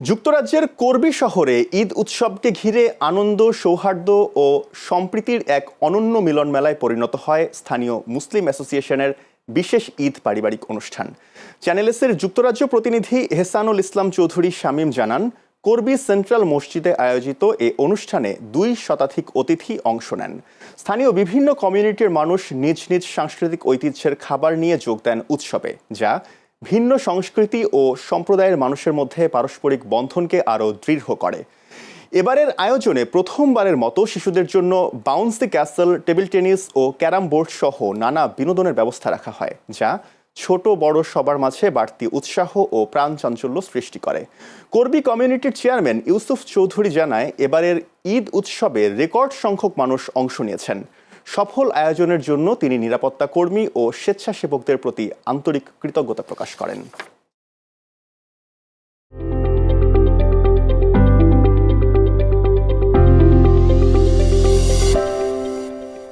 যুক্তরাজ্যের কর্বি শহরে ঈদ উৎসবকে ঘিরে আনন্দ, সৌহার্দ্য ও সম্প্রীতির এক অনন্য মিলন মেলায় পরিণত হয় স্থানীয় মুসলিম অ্যাসোসিয়েশনের বিশেষ ঈদ পারিবারিক অনুষ্ঠান। চ্যানেল এসের যুক্তরাজ্য প্রতিনিধি এহসানুল ইসলাম চৌধুরী শামীম জানান, কর্বি সেন্ট্রাল মসজিদে আয়োজিত এই অনুষ্ঠানে ২ শতাধিক অতিথি অংশ নেন। স্থানীয় বিভিন্ন কমিউনিটির মানুষ নিজ নিজ সাংস্কৃতিক ঐতিহ্যের খাবার নিয়ে যোগ দেন উৎসবে, যা ভিন্ন সংস্কৃতি ও সম্প্রদায়ের মানুষের মধ্যে পারস্পরিক বন্ধনকে আরও দৃঢ় করে। এবারের আয়োজনে প্রথমবারের মতো শিশুদের জন্য bounce the castle, table tennis ও ক্যারাম বোর্ড সহ নানা বিনোদনের ব্যবস্থা রাখা হয়, যা ছোট বড় সবার মাঝে বাড়তি উৎসাহ ও প্রাণচাঞ্চল্য সৃষ্টি করে। কর্বি কমিউনিটির চেয়ারম্যান ইউসুফ চৌধুরী জানায়, এবারের ঈদ উৎসবে রেকর্ড সংখ্যক মানুষ অংশ নিয়েছেন। সফল আয়োজনের জন্য তিনি নিরাপত্তা কর্মী ও স্বেচ্ছাসেবকদের প্রতি আন্তরিক কৃতজ্ঞতা প্রকাশ করেন।